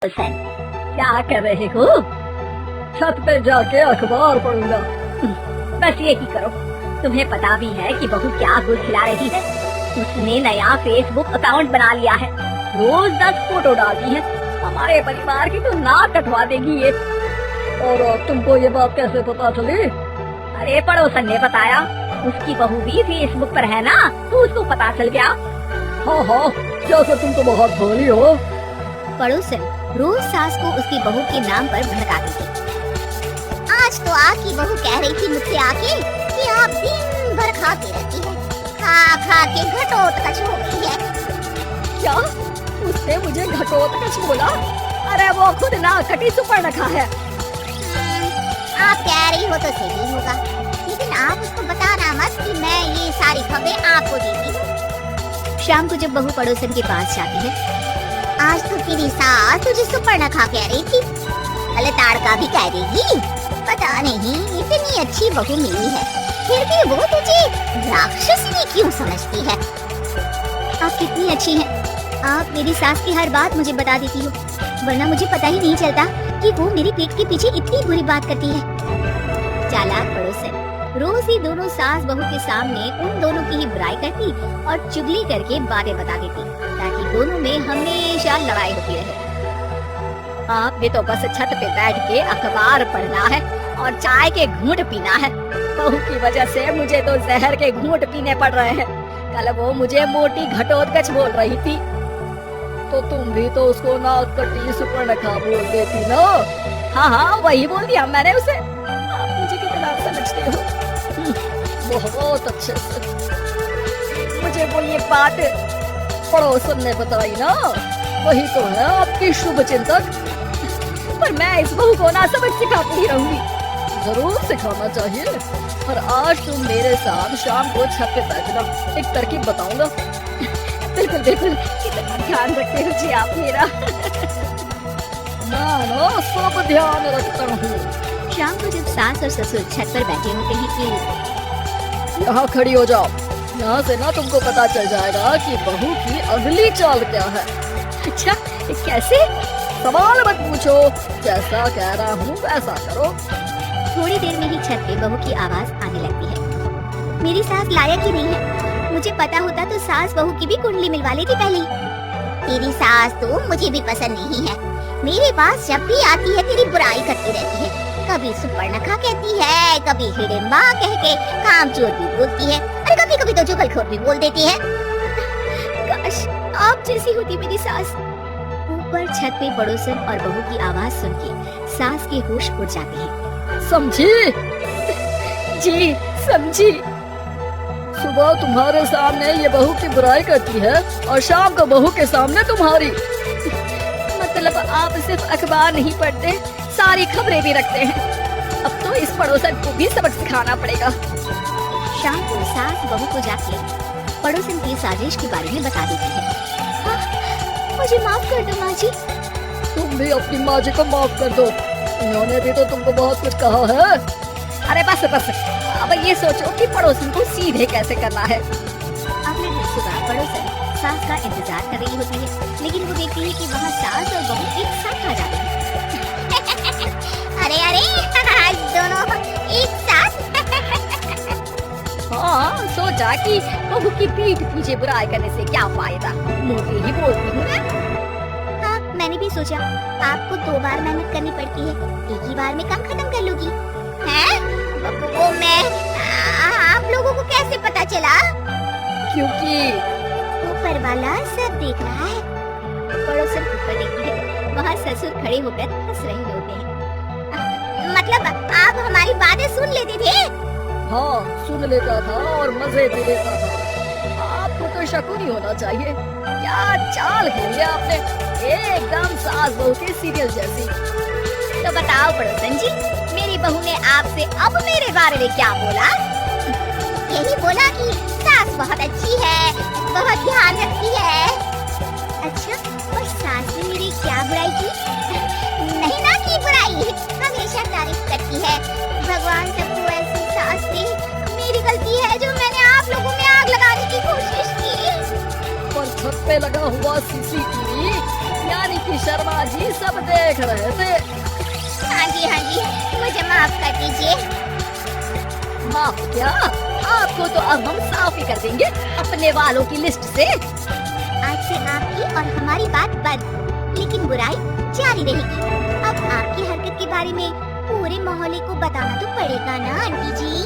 हुसैन, क्या कर रहे हो? छत पे जाके अखबार पढ़ूंगा। बस यही करो। तुम्हें पता भी है कि बहू क्या गुल खिला रही है? उसने नया फेसबुक अकाउंट बना लिया है, रोज 10 फोटो डालती है। हमारे परिवार की तो नाक कटवा देगी ये। और तुमको ये बात कैसे पता चली? अरे पड़ोसन ने बताया, उसकी बहू भी फेसबुक पर है ना, तो उसको पता चल गया। हाँ हाँ, जैसे तुम तो बहुत भोली हो। पड़ोसन रोज सास को उसकी बहू के नाम पर भड़काती थी। आज तो आपकी बहू कह रही थी मुझसे आके कि आप दिन भर खाती रहती है, खा खा के घटोत्कच हो गई है। क्या? उसने मुझे घटोत्कच बोला? अरे वो खुद ना कटी सुपर रखा है। आप कह रही हो तो सही होगा, लेकिन आप उसको बताना मत कि मैं ये सारी खबरें आपको देती हूँ। शाम को जब बहू पड़ोसन के पास जाती है, आज तो तेरी सास तुझे सुपर्णा खा कह रही थी, भले ताड़का भी कह देगी। पता नहीं इतनी अच्छी बहू मिली है, फिर भी वो तुझे राक्षसी क्यों समझती है? आप कितनी अच्छी हैं। आप मेरी सास की हर बात मुझे बता देती हो, वरना मुझे पता ही नहीं चलता कि वो मेरी पीठ के पीछे इतनी बुरी बात करती है। चालाक पड़ोसन रोज ही दोनों सास बहू के सामने उन दोनों की ही बुराई करती और चुगली करके बातें बता देती, ताकि दोनों में हमेशा लड़ाई होती रहे। आपने तो बस छत पे बैठ के अखबार पढ़ना है और चाय के घूंट पीना है। बहू की वजह से मुझे तो जहर के घूंट पीने पड़ रहे हैं। कल वो मुझे मोटी घटोत्कच बोल रही थी। तो तुम भी तो उसको नाक कटी सुपर्णखा बोल देती ना। हाँ हाँ, वही बोल दिया मैंने उसे। आप मुझे कितना समझते हो? बहुत अच्छे से। मुझे वो ये बात पड़ोसन ने बताई ना, वही तो है आपकी शुभ चिंतक। पर मैं इस बहू को ना सबक सिखाती ही रहूंगी। जरूर सिखाना चाहिए। और आज तुम मेरे साथ शाम को छत पे बैठना, एक तरकीब बताऊंगा। बिल्कुल बिल्कुल, कितना ध्यान रखते हो जी आप मेरा। ना सब ध्यान रखता हूँ। शाम को जब सास और ससुर छत पर बैठे होते हैं कि यहाँ खड़ी हो जाओ, यहाँ से ना तुमको पता चल जाएगा कि बहू की अगली चाल क्या है। अच्छा, कैसे? सवाल मत पूछो, जैसा कह रहा हूँ वैसा करो। थोड़ी देर में ही छत पे बहू की आवाज आने लगती है। मेरी सास लायक ही नहीं है, मुझे पता होता तो सास बहू की भी कुंडली मिलवा लेती पहले ही। तेरी सास तो मुझे भी पसंद नहीं है, मेरे पास जब भी आती है तेरी बुराई करती रहती है। कभी सुपर्णखा कहती है, कभी हिडिंबा कह के कामचोर भी बोलती है, और कभी कभी तो जुगलखोर भी बोल देती है। काश आप जैसी होती मेरी सास। ऊपर छत पे पड़ोसन और बहू की आवाज सुन के सास के होश उड़ जाते हैं। समझी? जी समझी। सुबह तुम्हारे सामने ये बहू की बुराई करती है और शाम को बहू के सामने तुम्हारी। मतलब आप सिर्फ अखबार नहीं पढ़ते, सारी खबरें भी रखते हैं। अब तो इस पड़ोसन को भी सबक सिखाना पड़ेगा। शाम को सास बहू को जाके पड़ोसन की साजिश के बारे में बता देती है। मुझे माफ कर दो माँ जी। तुम भी अपनी माँ जी को माफ कर दो, उन्होंने भी तो तुमको बहुत कुछ कहा है। अरे बस बस, अब ये सोचो कि पड़ोसन को सीधे कैसे करना है। अगले दिन सुबह पड़ोसन सास का इंतजार कर रही होती है, लेकिन वो देखती है कि वहाँ सास और बहू एक साथ आ जाते हैं। अरे दोनों एक साथ। हाँ, सोचा कि बहू की पीठ पीछे बुराई करने से क्या फायदा, मुँह पे ही बोलती हूँ मैं। हाँ, मैंने भी सोचा आपको 2 बार मेहनत करनी पड़ती है, एक ही बार में काम खत्म कर लूंगी। हैं? वो मैं आप लोगों को कैसे पता चला? क्योंकि ऊपर वाला सब देख रहा है। पड़ोसन ऊपर देखती है, वहाँ ससुर खड़े होकर हंस रहे होते हैं। मतलब आप हमारी बातें सुन लेते थे? हाँ, सुन लेता था और मजे भी लेता था। आपको तो शक नहीं होना चाहिए। क्या चाल खेली आपने, एकदम सास बहू के सीरियल जैसी। तो बताओ पड़ोसन जी, मेरी बहू ने आपसे अब मेरे बारे में क्या बोला? यही बोला कि सास बहुत अच्छी है, बहुत ध्यान रखती है। अच्छा, और सास ने मेरी क्या बुराई की? नहीं ना की बुराई, हमेशा तारीफ करती है। भगवान सबको ऐसी सास दे। मेरी गलती है जो मैंने आप लोगों में आग लगाने की कोशिश की। पर छत पे लगा हुआ सीसीटीवी यानी कि कि शर्मा जी सब देख रहे थे। हाँ जी, मुझे माफ कर दीजिए। माफ क्या, आपको तो अब हम साफ ही कर देंगे अपने वालों की लिस्ट से। आज से आपकी और हमारी बात बंद, लेकिन बुराई जारी रहेगी। अब आपकी हरकत के बारे में पूरे मोहल्ले को बताना तो पड़ेगा ना आंटी जी।